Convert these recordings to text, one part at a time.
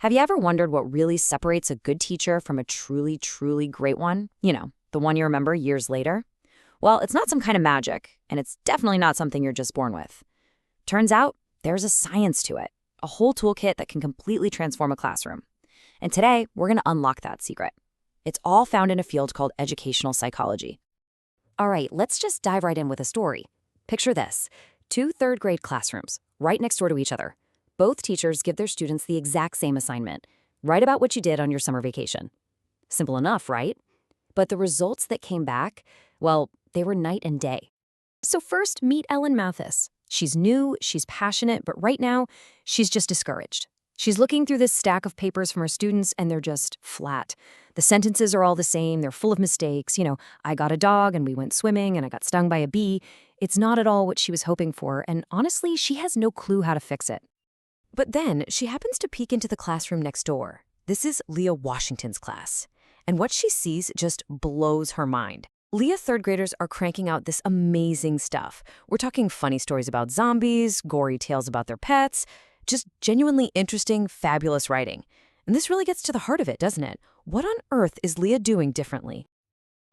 Have you ever wondered what really separates a good teacher from a truly, truly great one? The one you remember years later? Well, it's not some kind of magic, and it's definitely not something you're just born with. Turns out, there's a science to it, a whole toolkit that can completely transform a classroom. And today, we're going to unlock that secret. It's all found in a field called educational psychology. All right, let's just dive right in with a story. Picture this: two third-grade classrooms, right next door to each other. Both teachers give their students the exact same assignment. Write about what you did on your summer vacation. Simple enough, right? But the results that came back, well, they were night and day. So first, meet Ellen Mathis. She's new, she's passionate, but right now, she's just discouraged. She's looking through this stack of papers from her students, and they're just flat. The sentences are all the same, they're full of mistakes. I got a dog, and we went swimming, and I got stung by a bee. It's not at all what she was hoping for, and honestly, she has no clue how to fix it. But then she happens to peek into the classroom next door. This is Leah Washington's class. And what she sees just blows her mind. Leah third graders are cranking out this amazing stuff. We're talking funny stories about zombies, gory tales about their pets, just genuinely interesting, fabulous writing. And this really gets to the heart of it, doesn't it? What on earth is Leah doing differently?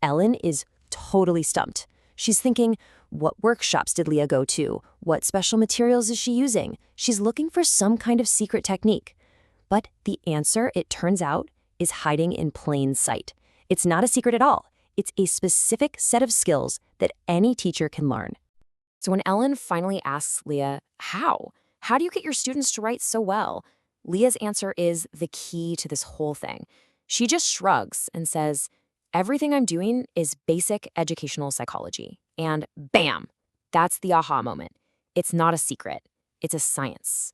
Ellen is totally stumped. She's thinking, what workshops did Leah go to? What special materials is she using? She's looking for some kind of secret technique. But the answer, it turns out, is hiding in plain sight. It's not a secret at all. It's a specific set of skills that any teacher can learn. So when Ellen finally asks Leah, how? How do you get your students to write so well? Leah's answer is the key to this whole thing. She just shrugs and says, everything I'm doing is basic educational psychology. And bam, that's the aha moment. It's not a secret. It's a science.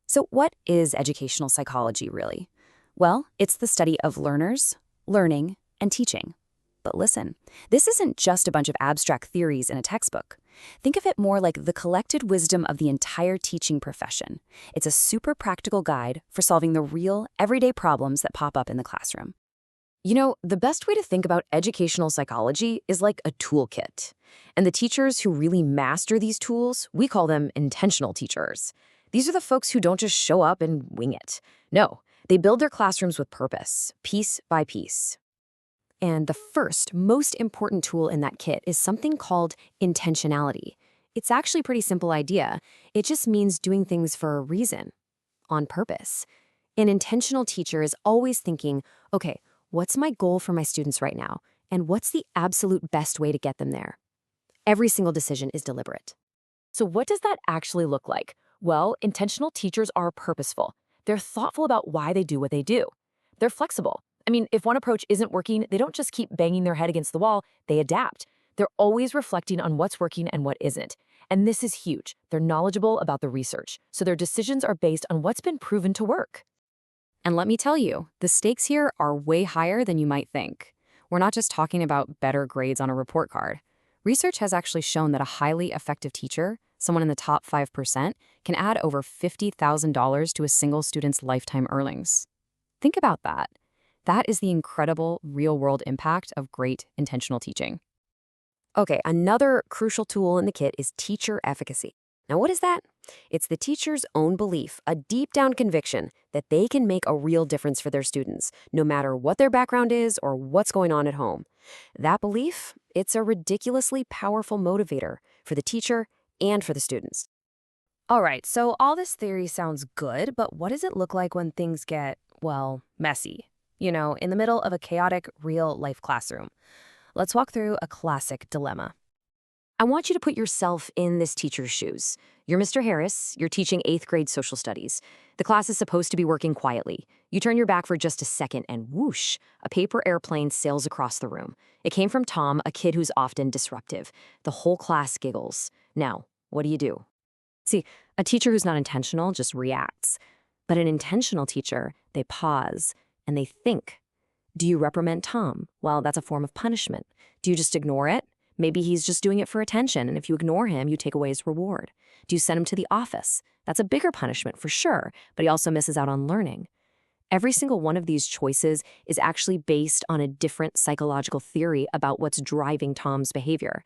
So what is educational psychology really? Well, it's the study of learners, learning, and teaching. But listen, this isn't just a bunch of abstract theories in a textbook. Think of it more like the collected wisdom of the entire teaching profession. It's a super practical guide for solving the real, everyday problems that pop up in the classroom. The best way to think about educational psychology is like a toolkit. And the teachers who really master these tools, we call them intentional teachers. These are the folks who don't just show up and wing it. No, they build their classrooms with purpose, piece by piece. And the first, most important tool in that kit is something called intentionality. It's actually a pretty simple idea. It just means doing things for a reason, on purpose. An intentional teacher is always thinking, okay, what's my goal for my students right now? And what's the absolute best way to get them there? Every single decision is deliberate. So what does that actually look like? Well, intentional teachers are purposeful. They're thoughtful about why they do what they do. They're flexible. If one approach isn't working, they don't just keep banging their head against the wall, they adapt. They're always reflecting on what's working and what isn't. And this is huge. They're knowledgeable about the research, so their decisions are based on what's been proven to work. And let me tell you, the stakes here are way higher than you might think. We're not just talking about better grades on a report card. Research has actually shown that a highly effective teacher, someone in the top 5%, can add over $50,000 to a single student's lifetime earnings. Think about that. That is the incredible real-world impact of great intentional teaching. Okay, another crucial tool in the kit is teacher efficacy. Now, what is that? It's the teacher's own belief, a deep-down conviction that they can make a real difference for their students, no matter what their background is or what's going on at home. That belief, it's a ridiculously powerful motivator for the teacher and for the students. All right, so all this theory sounds good, but what does it look like when things get, well, messy? In the middle of a chaotic, real-life classroom. Let's walk through a classic dilemma. I want you to put yourself in this teacher's shoes. You're Mr. Harris, you're teaching 8th grade social studies. The class is supposed to be working quietly. You turn your back for just a second and whoosh, a paper airplane sails across the room. It came from Tom, a kid who's often disruptive. The whole class giggles. Now, what do you do? See, a teacher who's not intentional just reacts. But an intentional teacher, they pause and they think. Do you reprimand Tom? Well, that's a form of punishment. Do you just ignore it? Maybe he's just doing it for attention, and if you ignore him, you take away his reward. Do you send him to the office? That's a bigger punishment for sure, but he also misses out on learning. Every single one of these choices is actually based on a different psychological theory about what's driving Tom's behavior.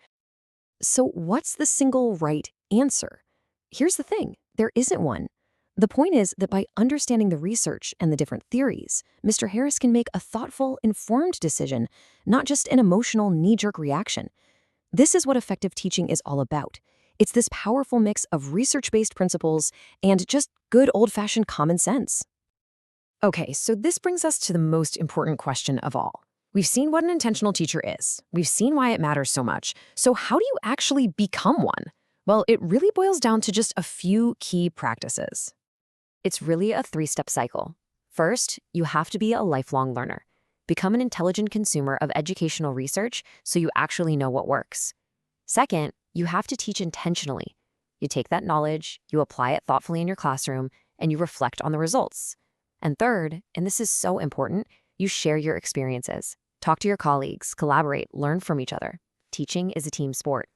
So what's the single right answer? Here's the thing, there isn't one. The point is that by understanding the research and the different theories, Mr. Harris can make a thoughtful, informed decision, not just an emotional, knee-jerk reaction. This is what effective teaching is all about. It's this powerful mix of research-based principles and just good old-fashioned common sense. Okay, so this brings us to the most important question of all. We've seen what an intentional teacher is. We've seen why it matters so much. So how do you actually become one? Well, it really boils down to just a few key practices. It's really a three-step cycle. First, you have to be a lifelong learner. Become an intelligent consumer of educational research so you actually know what works. Second, you have to teach intentionally. You take that knowledge, you apply it thoughtfully in your classroom, and you reflect on the results. And third, and this is so important, you share your experiences. Talk to your colleagues, collaborate, learn from each other. Teaching is a team sport.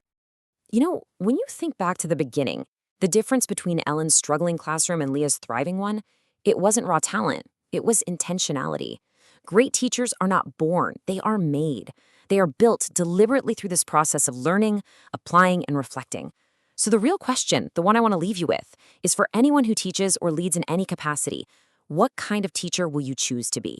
When you think back to the beginning, the difference between Ellen's struggling classroom and Leah's thriving one, it wasn't raw talent, it was intentionality. Great teachers are not born, they are made. They are built deliberately through this process of learning, applying, and reflecting. So the real question, the one I want to leave you with, is for anyone who teaches or leads in any capacity, what kind of teacher will you choose to be?